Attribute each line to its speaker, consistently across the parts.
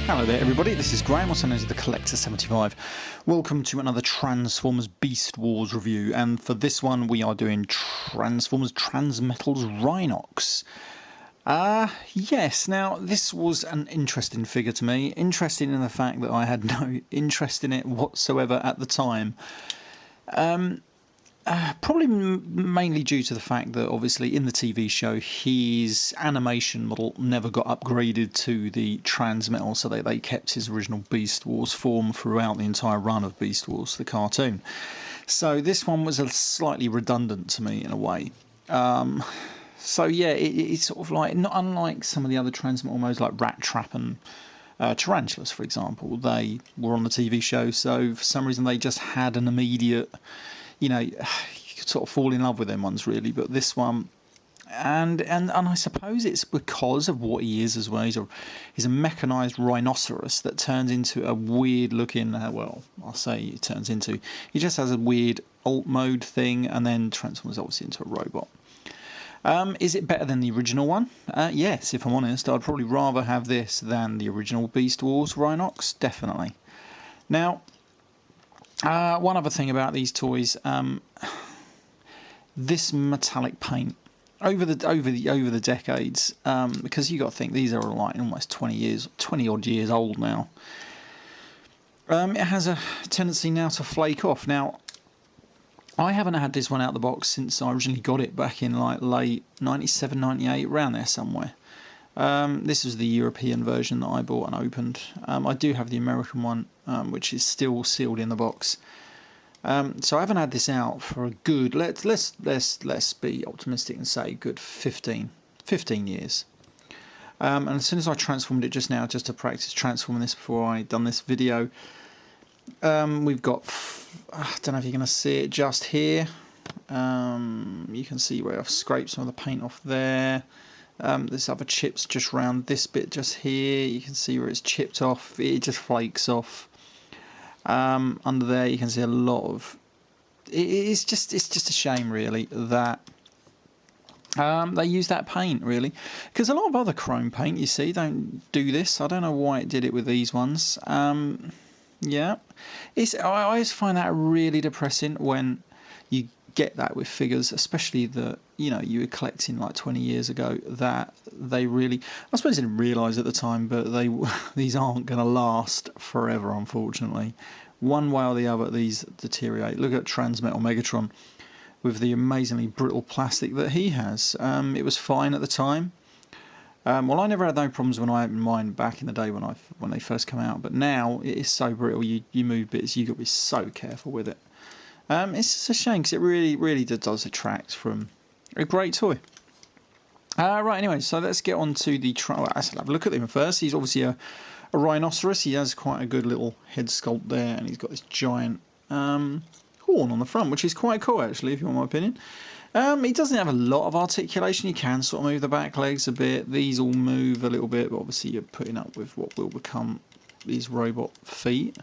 Speaker 1: Hello there everybody, this is Graham, also known as the Collector75. Welcome to another Transformers Beast Wars review, and for this one we are doing Transformers Transmetals RHINOX. Yes, now this was an interesting figure to me, interesting in the fact that I had no interest in it whatsoever at the time. Probably mainly due to the fact that obviously in the TV show his animation model never got upgraded to the Transmetal, so they kept his original Beast Wars form throughout the entire run of Beast Wars, the cartoon. So this one was a slightly redundant to me in a way. So yeah, it's sort of like, not unlike some of the other Transmetal modes like Rat Trap and Tarantulas, for example. They were on the TV show, so for some reason they just had an immediate, you know, you could sort of fall in love with them ones really, but this one, and I suppose it's because of what he is as well. He's a mechanised rhinoceros that turns into a weird looking, well, I'll say it turns into, he just has a weird alt mode thing and then transforms obviously into a robot. Is it better than the original one? Yes, if I'm honest, I'd probably rather have this than the original Beast Wars RHINOX, definitely. Now, one other thing about these toys, this metallic paint over the decades, because you got to think these are like almost 20 odd years old now. It has a tendency now to flake off. Now, I haven't had this one out of the box since I originally got it back in like late 97, 98, around there somewhere. This is the European version that I bought and opened. I do have the American one, which is still sealed in the box. So I haven't had this out for a good, let's be optimistic and say good 15 years. And as soon as I transformed it just now, just to practice transforming this before I done this video, we've got, I don't know if you're going to see it just here. You can see where I've scraped some of the paint off there. There's other chips just round this bit just here. You can see where it's chipped off. It just flakes off. Under there you can see a lot of. It's just a shame really that they use that paint really, because a lot of other chrome paint you see don't do this. I don't know why it did it with these ones. Yeah, I always find that really depressing when you get that with figures, especially that, you know, you were collecting like 20 years ago, that they really, I suppose they didn't realise at the time, but these aren't going to last forever, unfortunately. One way or the other these deteriorate. Look at Transmetal Megatron with the amazingly brittle plastic that he has. It was fine at the time. Well, I never had no problems when I opened mine back in the day when they first come out, but now it is so brittle, you move bits, you've got to be so careful with it. It's just a shame because it really does detract from a great toy. Right, anyway, so let's get on to the let's have a look at him first. He's obviously a rhinoceros. He has quite a good little head sculpt there, and he's got this giant horn on the front, which is quite cool actually, if you want my opinion. He doesn't have a lot of articulation. You can sort of move the back legs a bit. These all move a little bit, but obviously you're putting up with what will become these robot feet.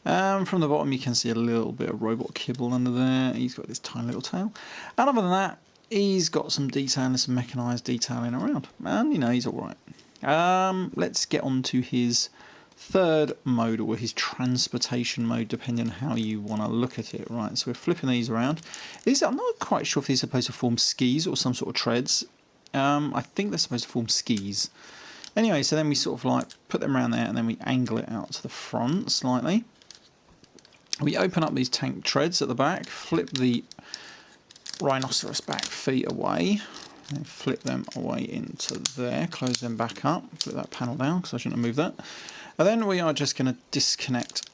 Speaker 1: From the bottom you can see a little bit of robot kibble under there. He's got this tiny little tail, and other than that he's got some detailing, some mechanised detailing around, and you know, he's alright. Let's get on to his third mode, or his transportation mode, depending on how you want to look at it. Right, so we're flipping these around. I'm not quite sure if these are supposed to form skis or some sort of treads. I think they're supposed to form skis. Anyway, so then we sort of like put them around there, and then we angle it out to the front slightly. We open up these tank treads at the back, flip the rhinoceros back feet away, and flip them away into there, close them back up, flip that panel down because I shouldn't have moved that. And then we are just going to disconnect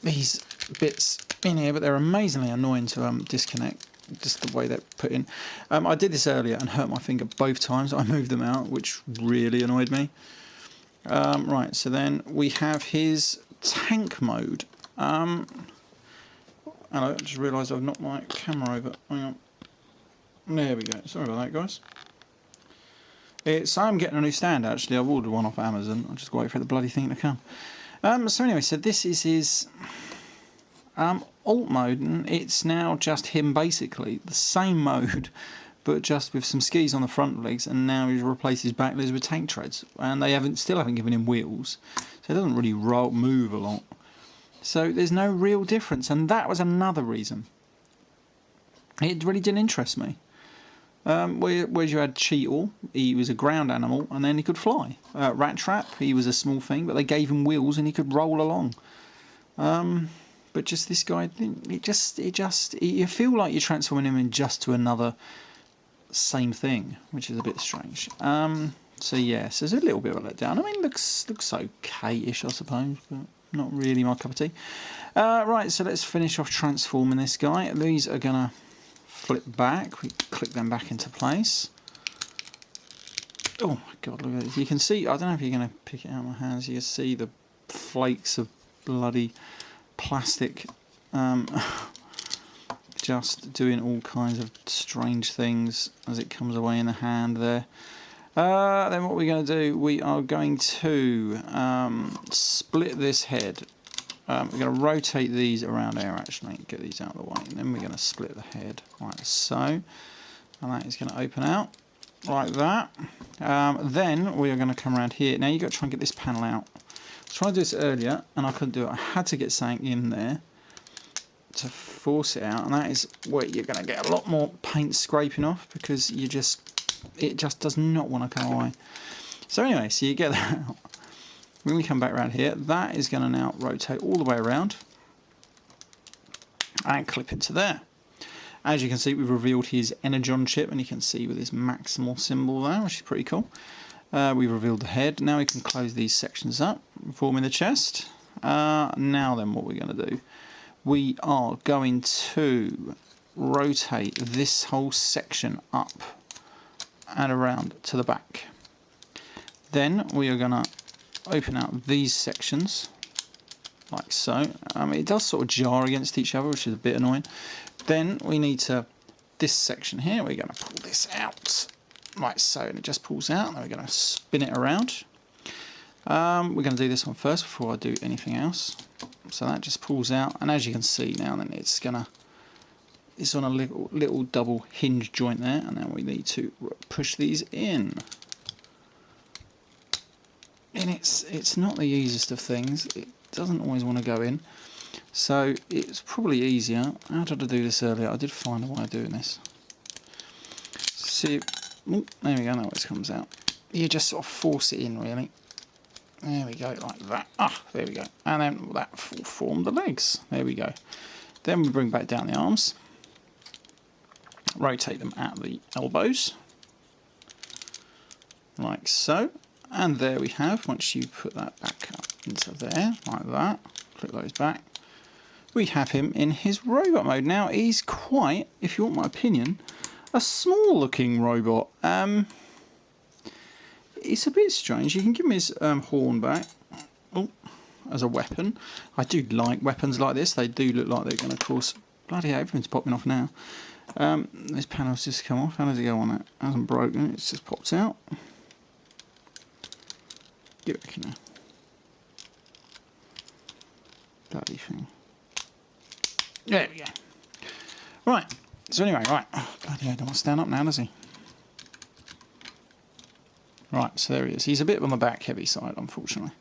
Speaker 1: these bits in here, but they're amazingly annoying to disconnect, just the way they're put in. I did this earlier and hurt my finger both times I moved them out, which really annoyed me. Right, so then we have his tank mode. Hello, I just realised I've knocked my camera over. Hang on. There we go. Sorry about that, guys. So I'm getting a new stand actually. I've ordered one off Amazon. I'll just wait for the bloody thing to come. So anyway, so this is his alt mode, and it's now just him basically. The same mode, but just with some skis on the front legs, and now he's replaced his back legs with tank treads, and they still haven't given him wheels, so it doesn't really move a lot. So there's no real difference, and that was another reason it really didn't interest me. Whereas you had Cheetle, he was a ground animal, and then he could fly. Rat Trap, he was a small thing, but they gave him wheels and he could roll along. But just this guy, you feel like you're transforming him in just to another same thing, which is a bit strange. So yes, there's a little bit of a letdown. I mean, looks okay-ish, I suppose, but not really my cup of tea. Right, so let's finish off transforming this guy. These are gonna flip back. We click them back into place. Oh my god, look at this. You can see, I don't know if you're going to pick it out of my hands, you can see the flakes of bloody plastic just doing all kinds of strange things as it comes away in the hand there. Then what we're going to do, we are going to split this head. We're going to rotate these around here, actually, get these out of the way, and then we're going to split the head like so, and that is going to open out like that. Then we are going to come around here. Now you've got to try and get this panel out. I was trying to do this earlier and I couldn't do it. I had to get something in there to force it out, and that is where you're going to get a lot more paint scraping off, because it just does not want to go away. So anyway, so you get that out. When we come back around here, that is going to now rotate all the way around and clip into there. As you can see, we've revealed his Energon chip, and you can see with his maximal symbol there, which is pretty cool. We've revealed the head. Now we can close these sections up, forming the chest. Now then, what we're going to do, we are going to rotate this whole section up and around to the back. Then we are going to open out these sections like so. It does sort of jar against each other, which is a bit annoying. Then we need to, this section here, we're going to pull this out like so, and it just pulls out. Then we're going to spin it around. We're going to do this one first before I do anything else. So that just pulls out, and as you can see now, then it's on a little double hinge joint there, and now we need to push these in. And it's not the easiest of things. It doesn't always want to go in, so it's probably easier. How did I do this earlier? I did find a way of doing this. See, oh, there we go. Now it comes out. You just sort of force it in, really. There we go, like that. Ah, there we go. And then that will form the legs. There we go. Then we bring back down the arms, rotate them at the elbows, like so. And there we have, once you put that back up into there, like that, click those back, we have him in his robot mode. Now, he's quite, if you want my opinion, a small looking robot. It's a bit strange. You can give him his horn back as a weapon. I do like weapons like this. They do look like they're going to cause... Bloody hell, everything's popping off now. This panel's just come off. How does it go on it? It hasn't broken, it's just popped out. Get back in there. Bloody thing. There we go. Right. So anyway, right. Oh, bloody hell, don't want to stand up now, does he? Right, so there he is. He's a bit on the back heavy side, unfortunately.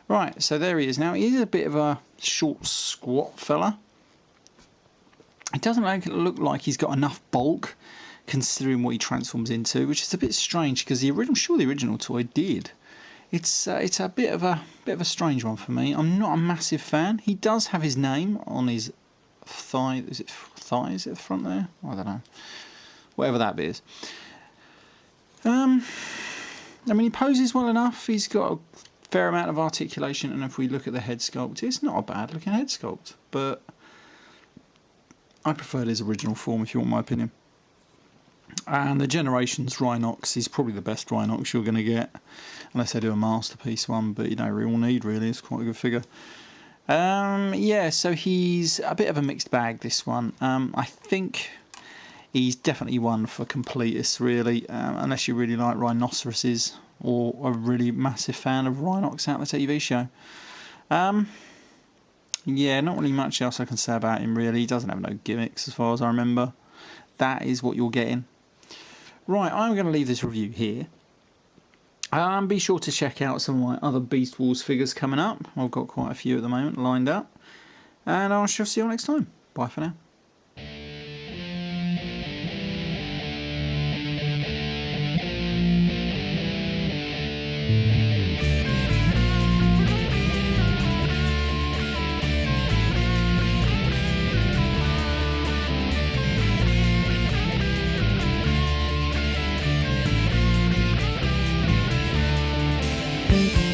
Speaker 1: Right, so there he is. Now, he is a bit of a short, squat fella. It doesn't look like he's got enough bulk, considering what he transforms into, which is a bit strange, because I'm sure the original toy did. It's a bit of a strange one for me. I'm not a massive fan. He does have his name on his thigh. Is it thigh? Is it the front there? I don't know. Whatever that bit is. I mean, he poses well enough. He's got a fair amount of articulation, and if we look at the head sculpt, it's not a bad looking head sculpt, but I preferred his original form, if you want my opinion. And the Generations RHINOX is probably the best RHINOX you're going to get, unless they do a masterpiece one, but you don't really need, really. It's quite a good figure. Yeah, so he's a bit of a mixed bag, this one. I think he's definitely one for completists, really, unless you really like rhinoceroses or are a really massive fan of RHINOX out the TV show. Yeah, not really much else I can say about him, really. He doesn't have no gimmicks, as far as I remember. That is what you're getting. Right, I'm going to leave this review here. Be sure to check out some of my other Beast Wars figures coming up. I've got quite a few at the moment lined up. And I shall see you all next time. Bye for now.
Speaker 2: Thank you.